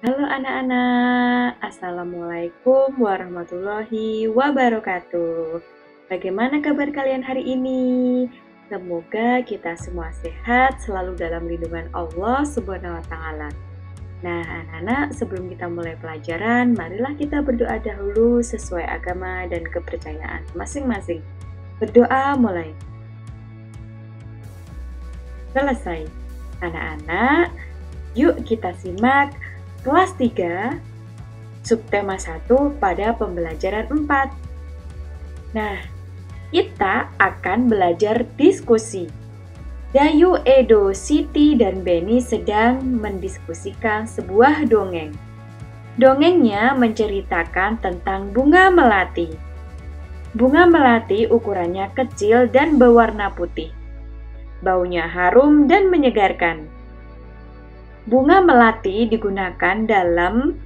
Halo anak-anak, Assalamualaikum warahmatullahi wabarakatuh. Bagaimana kabar kalian hari ini? Semoga kita semua sehat, selalu dalam lindungan Allah Subhanahu wa Ta'ala. Nah, anak-anak, sebelum kita mulai pelajaran, marilah kita berdoa dahulu sesuai agama dan kepercayaan masing-masing. Berdoa mulai. Selesai. Anak-anak, yuk kita simak kelas 3, subtema 1 pada pembelajaran 4. Nah, kita akan belajar diskusi. Dayu, Edo, Siti, dan Beni sedang mendiskusikan sebuah dongeng. Dongengnya menceritakan tentang bunga melati. Bunga melati ukurannya kecil dan berwarna putih. Baunya harum dan menyegarkan. Bunga melati digunakan dalam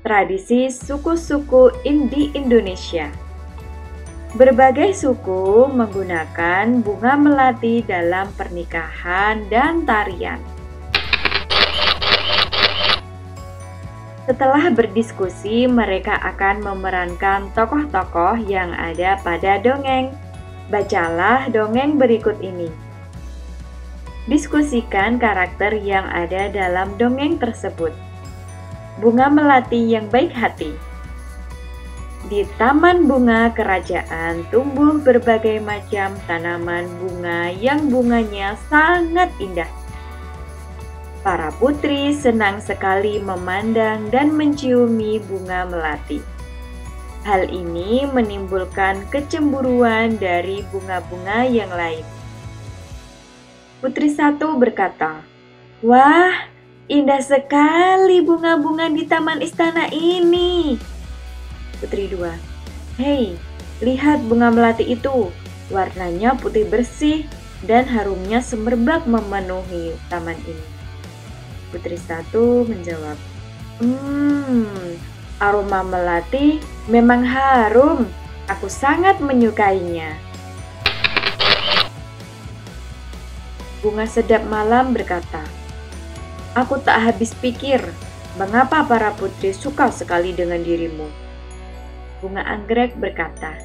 tradisi suku-suku di Indonesia. Berbagai suku menggunakan bunga melati dalam pernikahan dan tarian. Setelah berdiskusi, mereka akan memerankan tokoh-tokoh yang ada pada dongeng. Bacalah dongeng berikut ini. Diskusikan karakter yang ada dalam dongeng tersebut. Bunga melati yang baik hati. Di taman bunga kerajaan tumbuh berbagai macam tanaman bunga yang bunganya sangat indah. Para putri senang sekali memandang dan menciumi bunga melati. Hal ini menimbulkan kecemburuan dari bunga-bunga yang lain. Putri 1 berkata, "Wah, indah sekali bunga-bunga di taman istana ini." Putri 2, "Hei, lihat bunga melati itu. Warnanya putih bersih dan harumnya semerbak memenuhi taman ini." Putri 1 menjawab, Aroma melati memang harum. Aku sangat menyukainya." Bunga sedap malam berkata, "Aku tak habis pikir, mengapa para putri suka sekali dengan dirimu." Bunga anggrek berkata,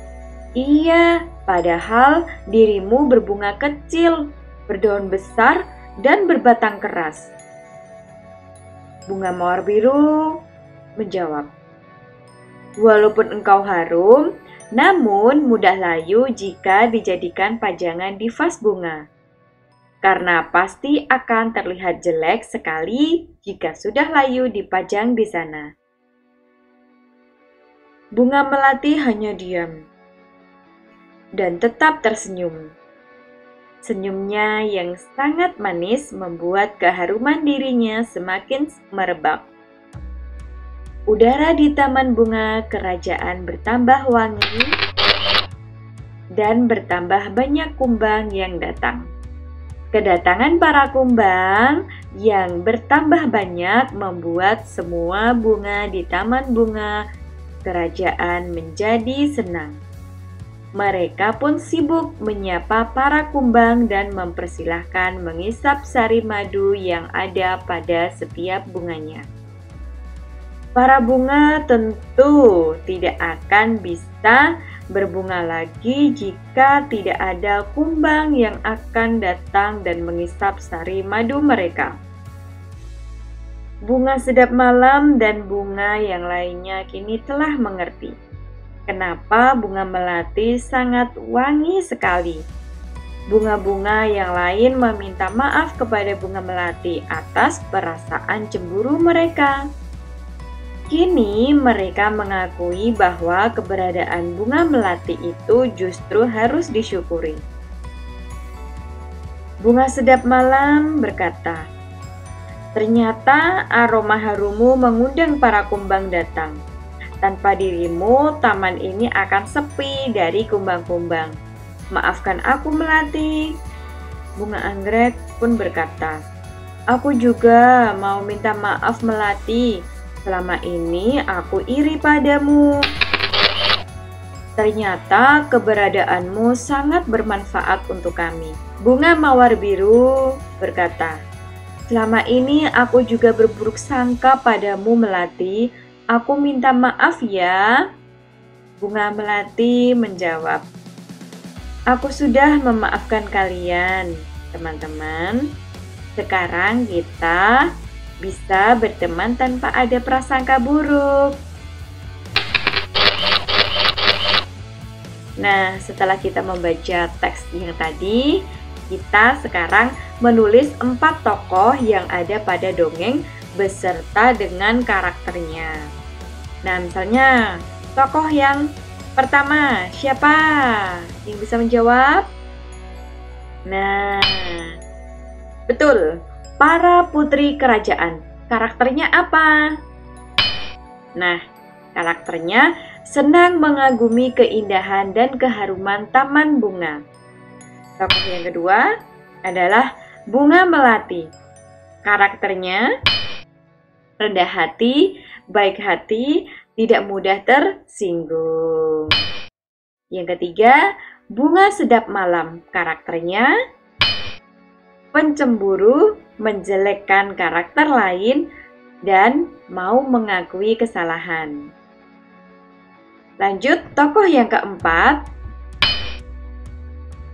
"Iya, padahal dirimu berbunga kecil, berdaun besar, dan berbatang keras." Bunga mawar biru menjawab, "Walaupun engkau harum, namun mudah layu jika dijadikan pajangan di vas bunga. Karena pasti akan terlihat jelek sekali jika sudah layu dipajang di sana." Bunga melati hanya diam dan tetap tersenyum. Senyumnya yang sangat manis membuat keharuman dirinya semakin merebak. Udara di taman bunga kerajaan bertambah wangi dan bertambah banyak kumbang yang datang. Kedatangan para kumbang yang bertambah banyak membuat semua bunga di taman bunga kerajaan menjadi senang. Mereka pun sibuk menyapa para kumbang dan mempersilahkan mengisap sari madu yang ada pada setiap bunganya. Para bunga tentu tidak akan bisa berbunga lagi jika tidak ada kumbang yang akan datang dan mengisap sari madu mereka. Bunga sedap malam dan bunga yang lainnya kini telah mengerti kenapa bunga melati sangat wangi sekali. Bunga-bunga yang lain meminta maaf kepada bunga melati atas perasaan cemburu mereka. Kini mereka mengakui bahwa keberadaan bunga melati itu justru harus disyukuri. Bunga sedap malam berkata, "Ternyata aroma harummu mengundang para kumbang datang. Tanpa dirimu, taman ini akan sepi dari kumbang-kumbang. Maafkan aku melati." Bunga anggrek pun berkata, "Aku juga mau minta maaf melati. Selama ini aku iri padamu. Ternyata keberadaanmu sangat bermanfaat untuk kami." Bunga mawar biru berkata, Selama ini aku juga berburuk sangka padamu, Melati. Aku minta maaf ya. Bunga Melati menjawab, aku sudah memaafkan kalian, teman-teman. Sekarang kita bisa berteman tanpa ada prasangka buruk. Nah, setelah kita membaca teks yang tadi, kita sekarang menulis 4 tokoh yang ada pada dongeng beserta dengan karakternya. Nah, misalnya tokoh yang pertama, siapa yang bisa menjawab? Nah, betul, para putri kerajaan. Karakternya apa? Nah, karakternya senang mengagumi keindahan dan keharuman taman bunga. Tokoh yang kedua adalah Bunga Melati. Karakternya rendah hati, baik hati, tidak mudah tersinggung. Yang ketiga, Bunga Sedap Malam. Karakternya pencemburu, menjelekkan karakter lain, dan mau mengakui kesalahan. Lanjut, tokoh yang keempat,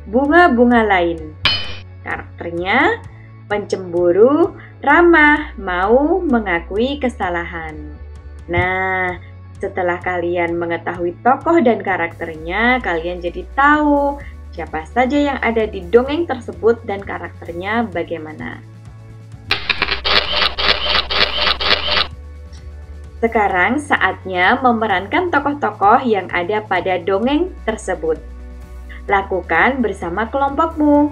Bunga-bunga lain. Karakternya pencemburu, ramah, mau mengakui kesalahan. Nah, setelah kalian mengetahui tokoh dan karakternya, kalian jadi tahu siapa saja yang ada di dongeng tersebut dan karakternya bagaimana. Sekarang saatnya memerankan tokoh-tokoh yang ada pada dongeng tersebut. Lakukan bersama kelompokmu.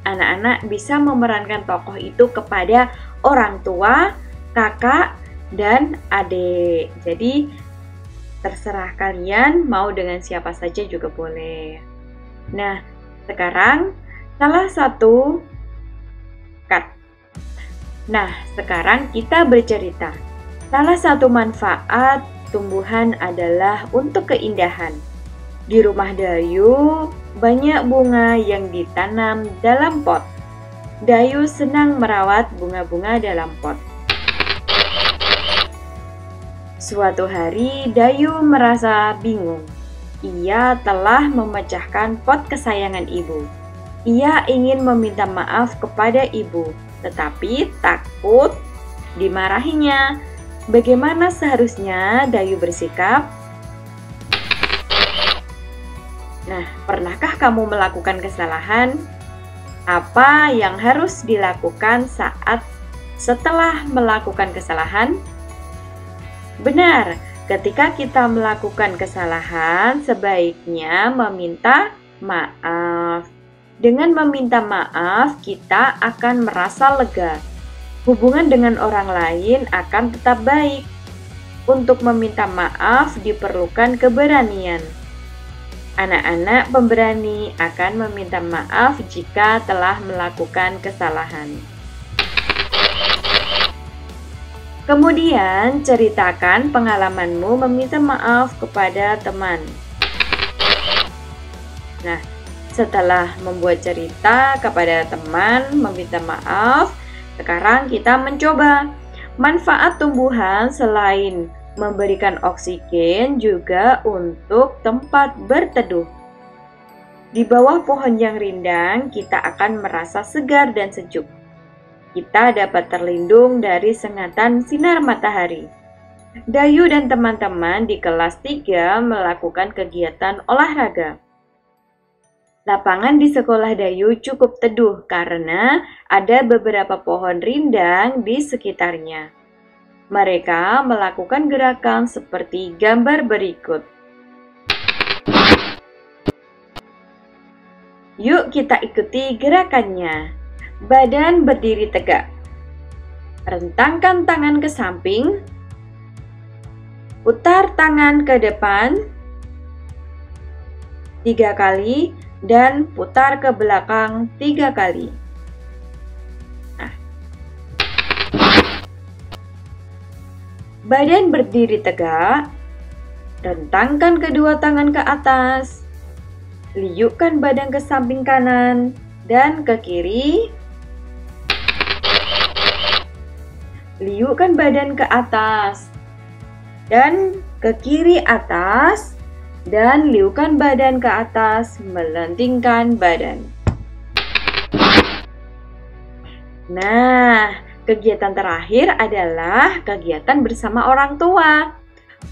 Anak-anak bisa memerankan tokoh itu kepada orang tua, kakak, dan adik. Jadi terserah kalian mau dengan siapa saja juga boleh. Nah, sekarang sekarang kita bercerita. Salah satu manfaat tumbuhan adalah untuk keindahan. Di rumah Dayu banyak bunga yang ditanam dalam pot. Dayu senang merawat bunga-bunga dalam pot. Suatu hari Dayu merasa bingung. Ia telah memecahkan pot kesayangan ibu. Ia ingin meminta maaf kepada ibu, tetapi takut dimarahinya. Bagaimana seharusnya Dayu bersikap? Nah, pernahkah kamu melakukan kesalahan? Apa yang harus dilakukan setelah melakukan kesalahan? Benar, ketika kita melakukan kesalahan, sebaiknya meminta maaf. Dengan meminta maaf, kita akan merasa lega. Hubungan dengan orang lain akan tetap baik. Untuk meminta maaf diperlukan keberanian. Anak-anak pemberani akan meminta maaf jika telah melakukan kesalahan. Kemudian ceritakan pengalamanmu meminta maaf kepada teman. Nah, setelah membuat cerita kepada teman meminta maaf, sekarang kita mencoba. Manfaat tumbuhan selain memberikan oksigen juga untuk tempat berteduh. Di bawah pohon yang rindang, kita akan merasa segar dan sejuk. Kita dapat terlindung dari sengatan sinar matahari. Dayu dan teman-teman di kelas 3 melakukan kegiatan olahraga. Lapangan di sekolah Dayu cukup teduh karena ada beberapa pohon rindang di sekitarnya. Mereka melakukan gerakan seperti gambar berikut. Yuk kita ikuti gerakannya. Badan berdiri tegak. Rentangkan tangan ke samping. Putar tangan ke depan 3 kali. Dan putar ke belakang 3 kali. Nah. Badan berdiri tegak, rentangkan kedua tangan ke atas, liukkan badan ke samping kanan dan ke kiri. liukkan badan ke atas dan ke kiri atas, dan liukkan badan ke atas, melentingkan badan. Nah, kegiatan terakhir adalah kegiatan bersama orang tua.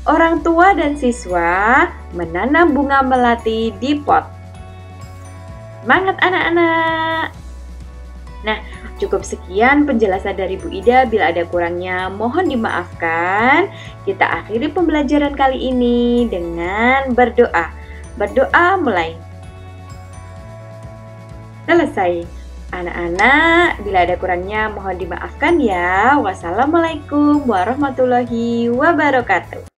Orang tua dan siswa menanam bunga melati di pot. Semangat anak-anak! Nah, cukup sekian penjelasan dari Bu Ida. Bila ada kurangnya, mohon dimaafkan. Kita akhiri pembelajaran kali ini dengan berdoa. Berdoa mulai. Selesai. Anak-anak, bila ada kurangnya, mohon dimaafkan ya. Wassalamualaikum warahmatullahi wabarakatuh.